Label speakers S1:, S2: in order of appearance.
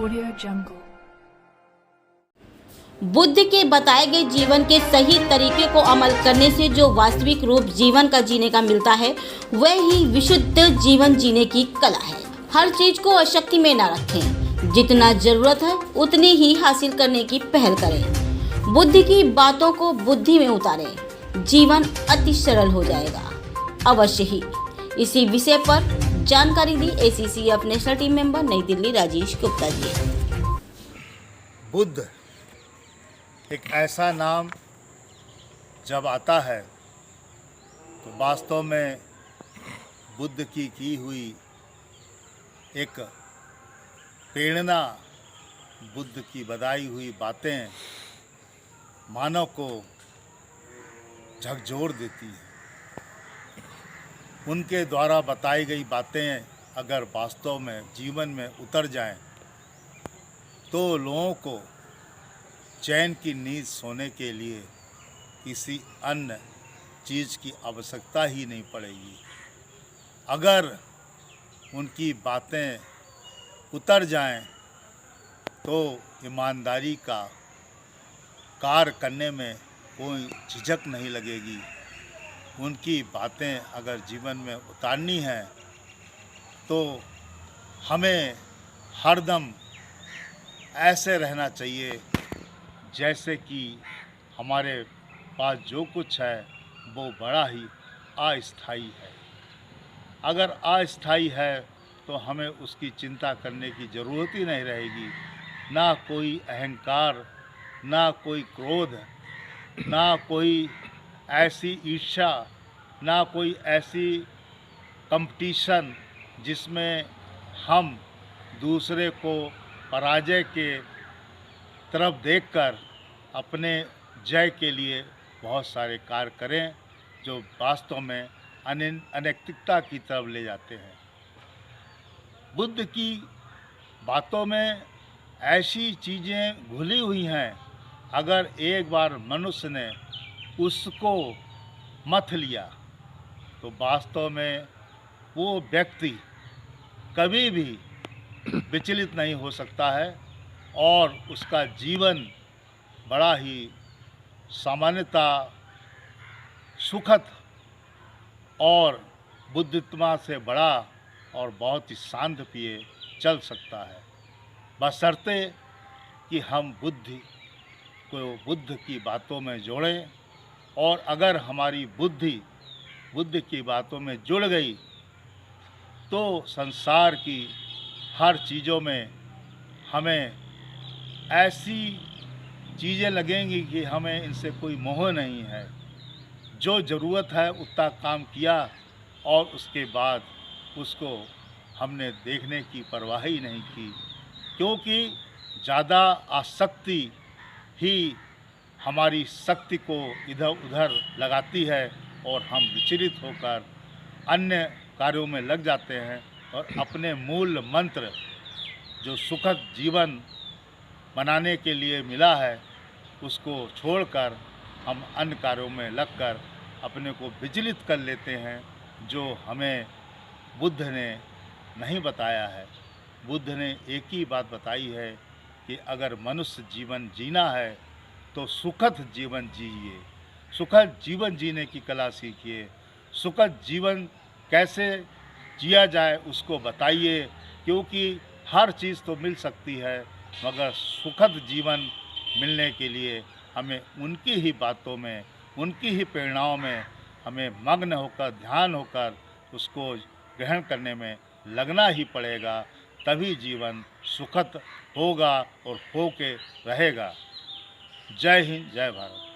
S1: Audio Jungle।
S2: Buddha के बताए गए जीवन के सही तरीके को अमल करने से जो वास्तविक रूप जीवन का जीने का मिलता है, वह ही विशुद्ध जीवन जीने की कला है। हर चीज को अशक्ति में न रखें, जितना जरूरत है उतनी ही हासिल करने की पहल करें। बुद्ध की बातों को बुद्धि में उतारें, जीवन अति सरल हो जाएगा अवश्य ही। इसी विषय पर जानकारी दी ACCF नेशनल टीम मेंबर नई दिल्ली राजेश गुप्ता जी।
S3: बुद्ध एक ऐसा नाम जब आता है तो वास्तव में बुद्ध की हुई एक प्रेरणा, बुद्ध की बताई हुई बातें मानव को झकझोर देती है। उनके द्वारा बताई गई बातें अगर वास्तव में जीवन में उतर जाएं तो लोगों को चैन की नींद सोने के लिए किसी अन्य चीज़ की आवश्यकता ही नहीं पड़ेगी। अगर उनकी बातें उतर जाएं तो ईमानदारी का कार्य करने में कोई झिझक नहीं लगेगी। उनकी बातें अगर जीवन में उतारनी है तो हमें हरदम ऐसे रहना चाहिए जैसे कि हमारे पास जो कुछ है वो बड़ा ही अस्थायी है। अगर अस्थायी है तो हमें उसकी चिंता करने की ज़रूरत ही नहीं रहेगी। ना कोई अहंकार, ना कोई क्रोध, ना कोई ऐसी ईर्ष्या, ना कोई ऐसी कंपटीशन जिसमें हम दूसरे को पराजय के तरफ देखकर अपने जय के लिए बहुत सारे कार्य करें जो वास्तव में अनैतिकता की तरफ ले जाते हैं। बुद्ध की बातों में ऐसी चीज़ें घुली हुई हैं, अगर एक बार मनुष्य ने उसको मथ लिया तो वास्तव में वो व्यक्ति कभी भी विचलित नहीं हो सकता है और उसका जीवन बड़ा ही सामान्यता, सुखद और बुद्धित्मा से बड़ा और बहुत ही शांत प्रिय चल सकता है, बशर्ते कि हम बुद्धि को बुद्ध की बातों में जोड़ें। और अगर हमारी बुद्धि बुद्ध की बातों में जुड़ गई तो संसार की हर चीज़ों में हमें ऐसी चीज़ें लगेंगी कि हमें इनसे कोई मोह नहीं है। जो ज़रूरत है उतना काम किया और उसके बाद उसको हमने देखने की परवाह ही नहीं की, क्योंकि ज़्यादा आसक्ति ही हमारी शक्ति को इधर उधर लगाती है और हम विचलित होकर अन्य कार्यों में लग जाते हैं और अपने मूल मंत्र जो सुखद जीवन बनाने के लिए मिला है उसको छोड़कर हम अन्य कार्यों में लगकर अपने को विचलित कर लेते हैं, जो हमें बुद्ध ने नहीं बताया है। बुद्ध ने एक ही बात बताई है कि अगर मनुष्य जीवन जीना है तो सुखद जीवन जिए, सुखद जीवन जीने की कला सीखिए। सुखद जीवन कैसे जिया जाए उसको बताइए, क्योंकि हर चीज़ तो मिल सकती है मगर सुखद जीवन मिलने के लिए हमें उनकी ही बातों में, उनकी ही प्रेरणाओं में हमें मग्न होकर, ध्यान होकर उसको ग्रहण करने में लगना ही पड़ेगा, तभी जीवन सुखद होगा और हो के रहेगा। जय हिंद, जय भारत।